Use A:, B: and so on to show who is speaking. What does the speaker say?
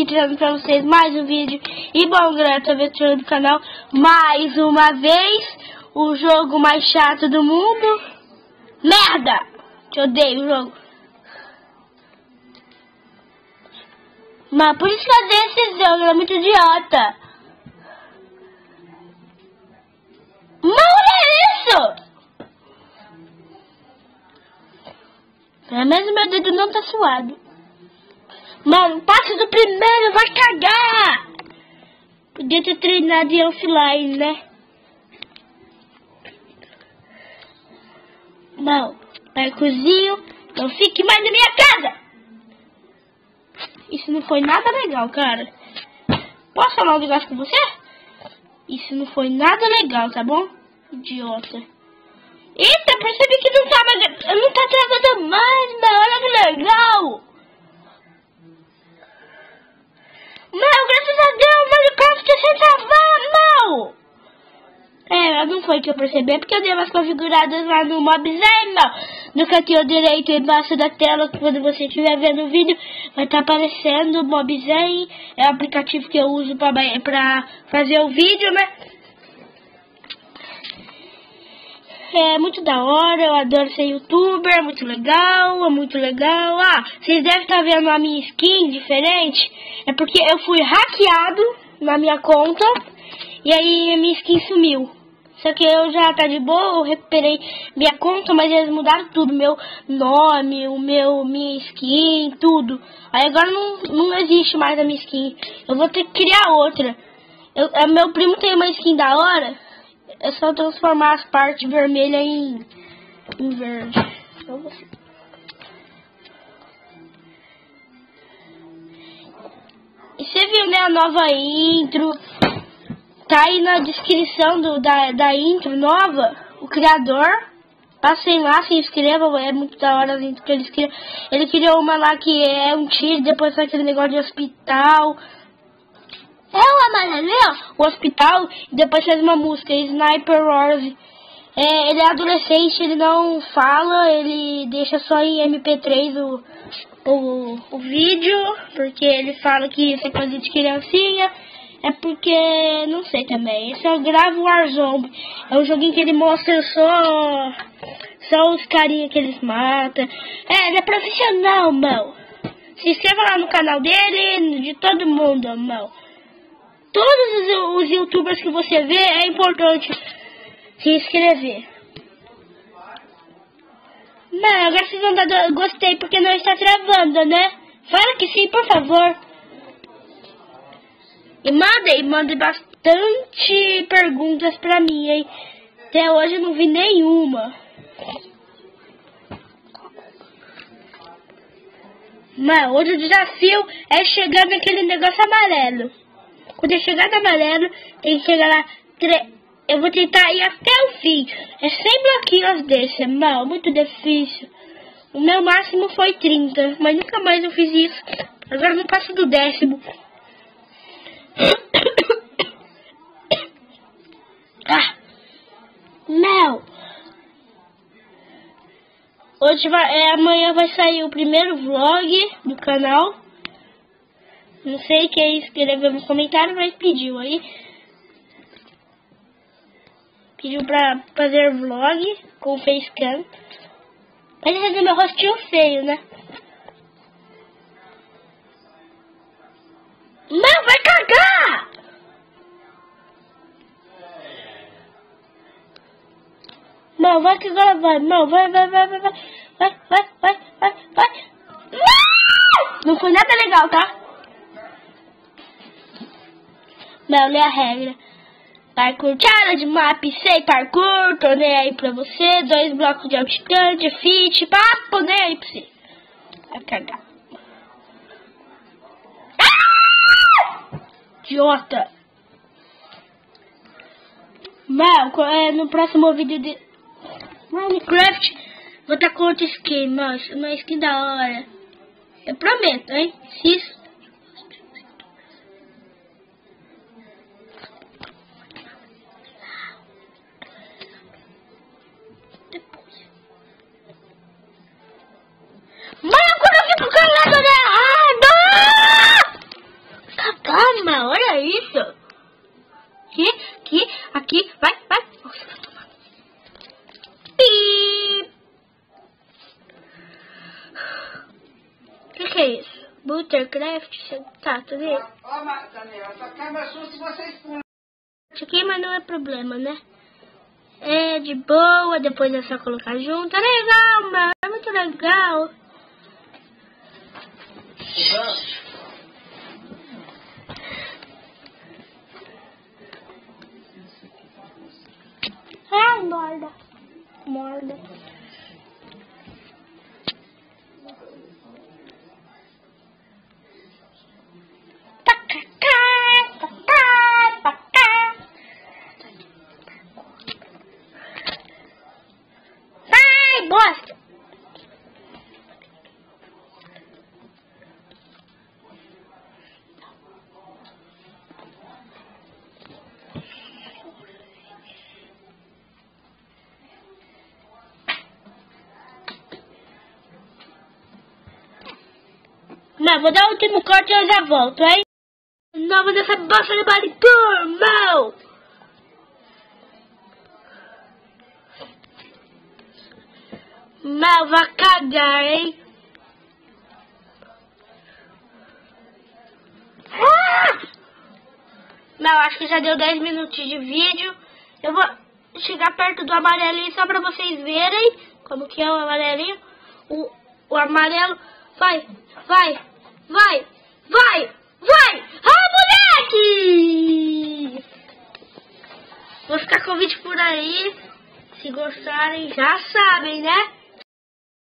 A: trazendo pra vocês mais um vídeo. E bom, galera, tô aventurando do canal mais uma vez. O jogo mais chato do mundo. Merda! Te odeio o jogo. Mas por isso que eu odeio esse jogo, é muito idiota. Não é isso! Pelo menos meu dedo não tá suado. Mano, passe do primeiro, vai cagar! Podia ter treinado em offline, né? Não, Marcozinho, não fique mais na minha casa! Isso não foi nada legal, cara. Posso falar um negócio com você? Isso não foi nada legal, tá bom? Idiota. Eita, percebi que não tá travando mais, meu. Olha que legal. Meu, graças a Deus, Minecraft sem travar, meu. Não foi que eu percebi, porque eu dei umas configuradas lá no Mobzen, no cantinho direito embaixo da tela, quando você estiver vendo o vídeo, vai estar aparecendo o Mobzen, é o aplicativo que eu uso pra fazer o vídeo, né? É muito da hora, eu adoro ser youtuber, é muito legal. Ah, vocês devem estar vendo a minha skin diferente, é porque eu fui hackeado na minha conta, e aí a minha skin sumiu. Só que eu já tá de boa, eu recuperei minha conta, mas eles mudaram tudo, meu nome, minha skin, tudo. Aí agora não existe mais a minha skin, eu vou ter que criar outra. Meu primo tem uma skin da hora, é só transformar as partes vermelhas em verde. Então você... E você viu, né, a nova intro? Tá aí na descrição da intro nova, o criador. Passem lá, se inscrevam, é muito da hora as intros que ele criou. Ele criou uma lá que é um tiro, depois faz aquele negócio de hospital. É o amarelo, o hospital, e depois faz uma música, Sniper Wars. Ele é adolescente, ele não fala, ele deixa só em MP3 o vídeo, porque ele fala que isso é coisa de criancinha. É porque, não sei também, esse é o Grave Warzone. É um joguinho que ele mostra só os carinha que eles matam. Ele é profissional, meu. Se inscreva lá no canal dele, de todo mundo, meu. Todos os youtubers que você vê, é importante se inscrever. Não, agora vocês vão dar gostei porque não está travando, né? Fala que sim, por favor. E mandem bastante perguntas pra mim, hein? Até hoje eu não vi nenhuma. Mas hoje o desafio é chegar naquele negócio amarelo. Quando eu chegar no amarelo, tem que chegar lá. Eu vou tentar ir até o fim. É 100 bloquinhos desse, mal, muito difícil. O meu máximo foi 30, mas nunca mais eu fiz isso. Agora eu não passo do 10º. Não. Amanhã vai sair o primeiro vlog do canal. Não sei quem escreveu no comentário, mas pediu aí. Pediu pra fazer vlog com facecam. Mas ele é meu rostinho feio, né? Não, vai cagar! Não, vai que agora vai. Não, vai. Não foi nada legal, tá? Não, lê a regra. Parkour challenge, map, sei parkour, tô nem aí pra você. 2 blocos de altitude, fit, papo, nem aí pra você. Vai cagar. Idiota. Mano, no próximo vídeo de Minecraft vou estar com outra skin, mas uma skin da hora. Eu prometo, hein? Mano, quando eu fico calado, né? Mastercraft, tá vendo?
B: Ó, Daniel, essa câmera é sua se você expõe.
A: Isso aqui, mas não é problema, né? É de boa, depois é só colocar junto. É legal, mano, é muito legal. Ai, morda. Morda. Ai, bosta. Não, vou dar o último corte e eu já volto, hein? Nova dessa bosta de manicure, mal! Mal, vai cagar, hein? Ah! Não, acho que já deu 10 minutinhos de vídeo. Eu vou chegar perto do amarelinho só pra vocês verem como que é o amarelinho. O amarelo. Vai, vai, vai, vai, vai! Ah, moleque! Vou ficar com o vídeo por aí. Se gostarem, já sabem, né?